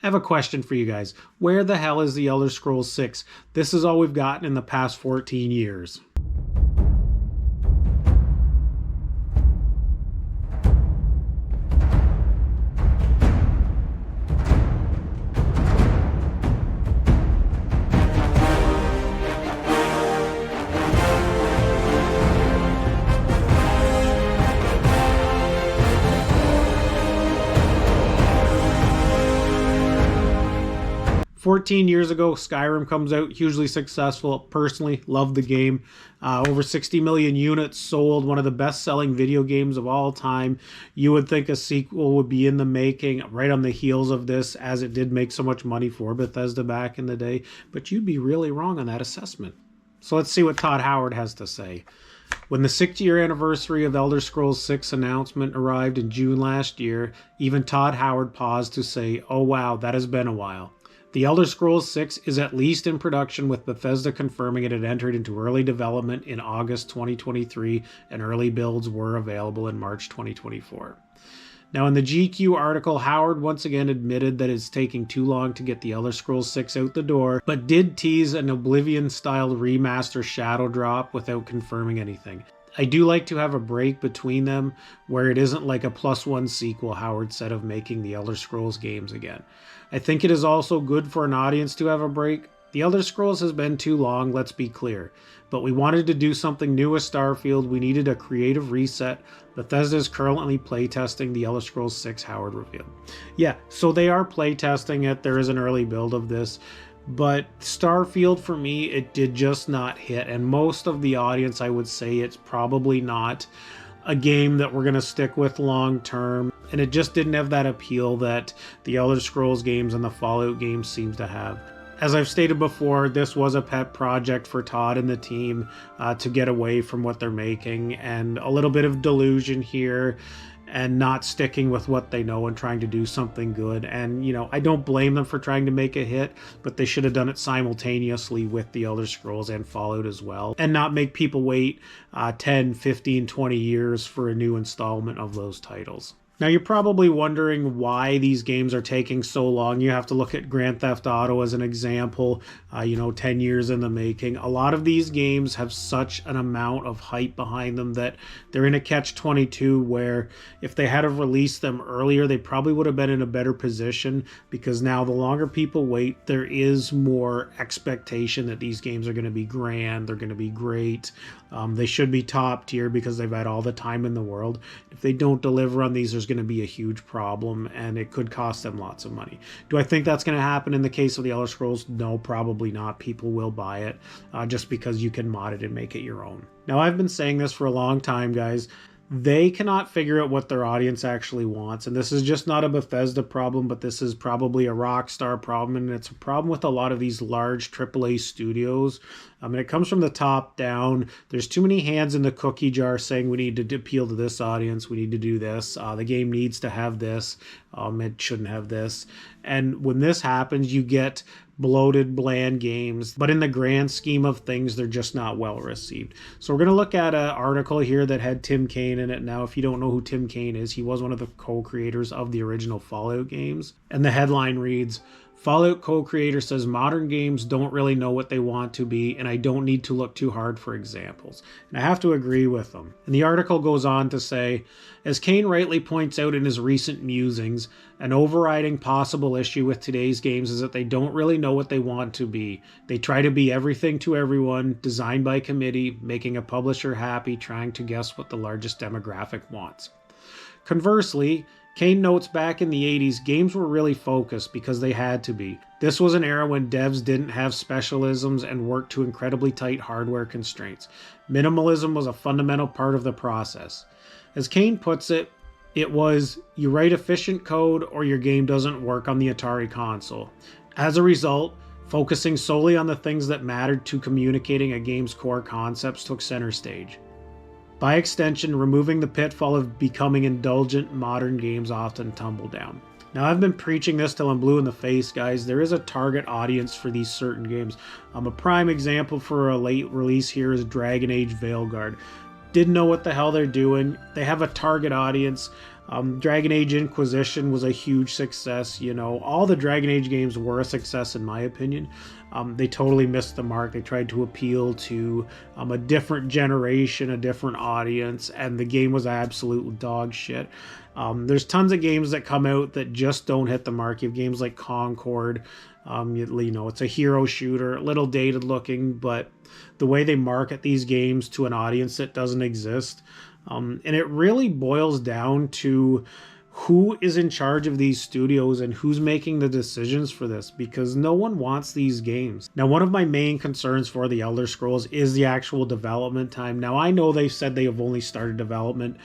I have a question for you guys. Where the hell is the Elder Scrolls 6? This is all we've gotten in the past 14 years. 14 years ago, Skyrim comes out, hugely successful. Personally, love the game. Over 60 million units sold, one of the best-selling video games of all time. You would think a sequel would be in the making right on the heels of this, as it did make so much money for Bethesda back in the day, but you'd be really wrong on that assessment. So let's see what Todd Howard has to say. When the 6th-year anniversary of Elder Scrolls 6 announcement arrived in June last year, even Todd Howard paused to say, "Oh wow, that has been a while." The Elder Scrolls 6 is at least in production, with Bethesda confirming it had entered into early development in August 2023 and early builds were available in March 2024. Now, in the GQ article, Howard once again admitted that it's taking too long to get the Elder Scrolls 6 out the door, but did tease an Oblivion-style remaster shadow drop without confirming anything. I do like to have a break between them where it isn't like a +1 sequel, Howard said, of making the Elder Scrolls games again. I think it is also good for an audience to have a break. The Elder Scrolls has been too long, let's be clear. But we wanted to do something new with Starfield. We needed a creative reset. Bethesda is currently playtesting the Elder Scrolls 6, Howard revealed. Yeah, so they are playtesting it. There is an early build of this. But Starfield, for me, it did just not hit. And most of the audience, I would say it's probably not a game that we're going to stick with long term. And it just didn't have that appeal that the Elder Scrolls games and the Fallout games seems to have. As I've stated before, this was a pet project for Todd and the team to get away from what they're making, and a little bit of delusion here and not sticking with what they know and trying to do something good. And, you know, I don't blame them for trying to make a hit, but they should have done it simultaneously with the Elder Scrolls and Fallout as well, and not make people wait 10, 15, 20 years for a new installment of those titles. Now, you're probably wondering why these games are taking so long. You have to look at Grand Theft Auto as an example, 10 years in the making. A lot of these games have such an amount of hype behind them that they're in a catch-22 where if they had have released them earlier, they probably would have been in a better position, because now the longer people wait, there is more expectation that these games are going to be grand, they're going to be great. They should be top tier because they've had all the time in the world. If they don't deliver on these, there's going to be a huge problem, and it could cost them lots of money. Do I think that's going to happen in the case of the Elder Scrolls? No, probably not. People will buy it just because you can mod it and make it your own. Now, I've been saying this for a long time, guys. They cannot figure out what their audience actually wants. And this is just not a Bethesda problem, but this is probably a Rockstar problem. And it's a problem with a lot of these large AAA studios. And it comes from the top down. There's too many hands in the cookie jar saying we need to appeal to this audience. We need to do this. The game needs to have this. It shouldn't have this. And when this happens, you get bloated, bland games, but in the grand scheme of things, they're just not well received. So we're going to look at an article here that had Tim Kaine in it. Now, if you don't know who Tim Kaine is, he was one of the co-creators of the original Fallout games. And the headline reads, "Fallout co-creator says modern games don't really know what they want to be, and I don't need to look too hard for examples." And I have to agree with them. And the article goes on to say, as Kaine rightly points out in his recent musings, an overriding possible issue with today's games is that they don't really know what they want to be. They try to be everything to everyone, designed by committee, making a publisher happy, trying to guess what the largest demographic wants. Conversely, Kaine notes back in the 80s, games were really focused because they had to be. This was an era when devs didn't have specialisms and worked to incredibly tight hardware constraints. Minimalism was a fundamental part of the process. As Kaine puts it, it was, you write efficient code or your game doesn't work on the Atari console. As a result, focusing solely on the things that mattered to communicating a game's core concepts took center stage. By extension, removing the pitfall of becoming indulgent, modern games often tumble down. Now, I've been preaching this till I'm blue in the face, guys. There is a target audience for these certain games. A prime example for a late release here is Dragon Age Veilguard. Didn't know what the hell they're doing. They have a target audience. Dragon Age Inquisition was a huge success. You know, all the Dragon Age games were a success in my opinion. They totally missed the mark. They tried to appeal to a different generation, a different audience, and the game was absolute dog shit. There's tons of games that come out that just don't hit the mark. You have games like Concord. You know, it's a hero shooter, a little dated looking, but the way they market these games to an audience that doesn't exist. And it really boils down to who is in charge of these studios and who's making the decisions for this, because no one wants these games. Now, one of my main concerns for the Elder Scrolls is the actual development time. Now, I know they've said they have only started development,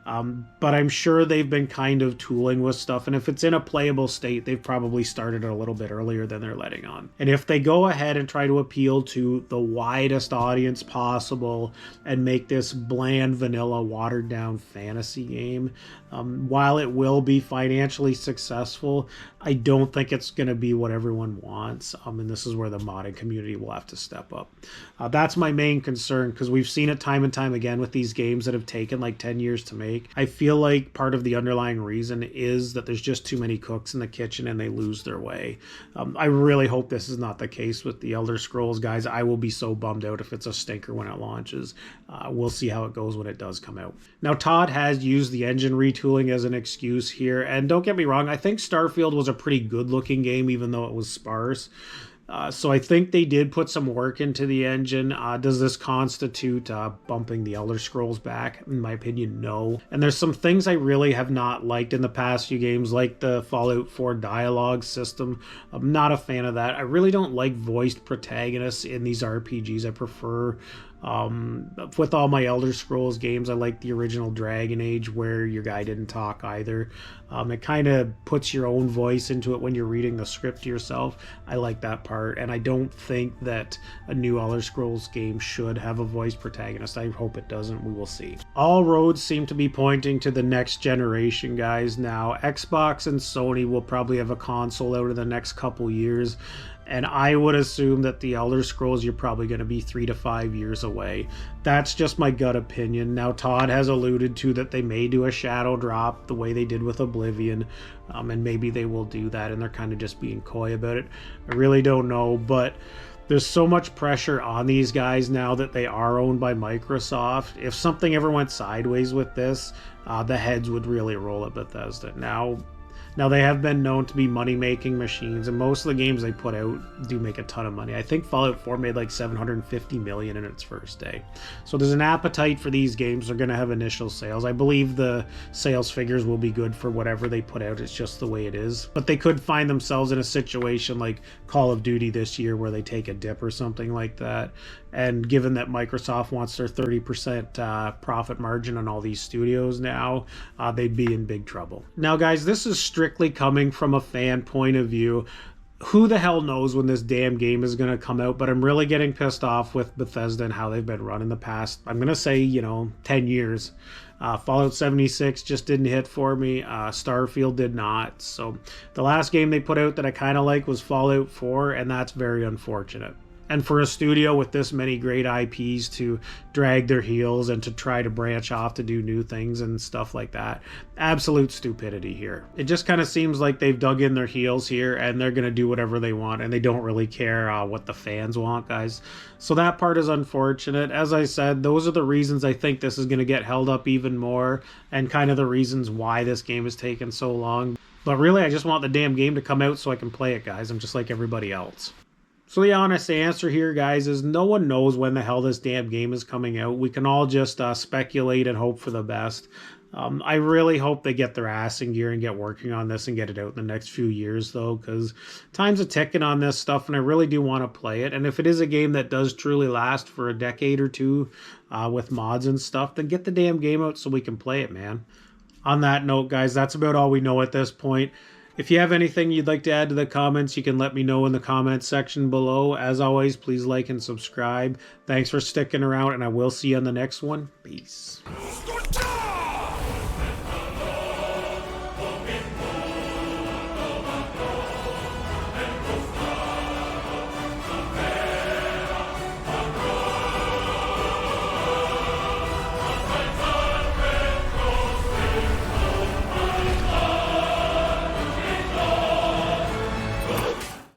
but I'm sure they've been kind of tooling with stuff, and if it's in a playable state, they've probably started it a little bit earlier than they're letting on. And if they go ahead and try to appeal to the widest audience possible and make this bland, vanilla, watered-down fantasy game, while it will be financially successful, I don't think it's going to be what everyone wants, and this is where the modding community will have to step up. That's my main concern, because we've seen it time and time again with these games that have taken like 10 years to make. I feel like part of the underlying reason is that there's just too many cooks in the kitchen and they lose their way. I really hope this is not the case with the Elder Scrolls, guys. I will be so bummed out if it's a stinker when it launches. We'll see how it goes when it does come out. Now, Todd has used the engine retooling as an excuse here, and don't get me wrong, I think Starfield was a pretty good looking game even though it was sparse. So I think they did put some work into the engine. Does this constitute bumping the Elder Scrolls back? In my opinion, no. And there's some things I really have not liked in the past few games, like the Fallout 4 dialogue system. I'm not a fan of that. I really don't like voiced protagonists in these RPGs. I prefer with all my Elder Scrolls games, I like the original Dragon Age where your guy didn't talk either. It kind of puts your own voice into it when you're reading the script to yourself. I like that part, and I don't think that a new Elder Scrolls game should have a voice protagonist. I hope it doesn't. We will see. All roads seem to be pointing to the next generation, guys. Now, Xbox and Sony will probably have a console out in the next couple years. And I would assume that the Elder Scrolls, you're probably going to be 3 to 5 years away. That's just my gut opinion. Now, Todd has alluded to that they may do a shadow drop the way they did with Oblivion. And maybe they will do that, and they're kind of just being coy about it. I really don't know, but there's so much pressure on these guys now that they are owned by Microsoft. If something ever went sideways with this, the heads would really roll at Bethesda. Now, they have been known to be money-making machines, and most of the games they put out do make a ton of money. I think Fallout 4 made like $750 million in its first day. So there's an appetite for these games. They're going to have initial sales. I believe the sales figures will be good for whatever they put out. It's just the way it is. But they could find themselves in a situation like Call of Duty this year where they take a dip or something like that. And given that Microsoft wants their 30% profit margin on all these studios now, they'd be in big trouble. Now, guys, this is strictly coming from a fan point of view. Who the hell knows when this damn game is going to come out, but I'm really getting pissed off with Bethesda and how they've been running the past, I'm going to say, 10 years. Fallout 76 just didn't hit for me. Starfield did not. So the last game they put out that I kind of like was Fallout 4, and that's very unfortunate. And for a studio with this many great IPs to drag their heels and to try to branch off to do new things and stuff like that, absolute stupidity here. It just kind of seems like they've dug in their heels here and they're going to do whatever they want, and they don't really care what the fans want, guys. So that part is unfortunate. As I said, those are the reasons I think this is going to get held up even more, and kind of the reasons why this game has taken so long. But really, I just want the damn game to come out so I can play it, guys. I'm just like everybody else. So the honest answer here, guys, is no one knows when the hell this damn game is coming out. We can all just speculate and hope for the best. I really hope they get their ass in gear and get working on this and get it out in the next few years, though, because time's a ticking on this stuff, and I really do want to play it. And if it is a game that does truly last for a decade or two with mods and stuff, then get the damn game out so we can play it, man. On that note, guys, that's about all we know at this point. If you have anything you'd like to add to the comments, you can let me know in the comments section below. As always, please like and subscribe. Thanks for sticking around, and I will see you on the next one. Peace.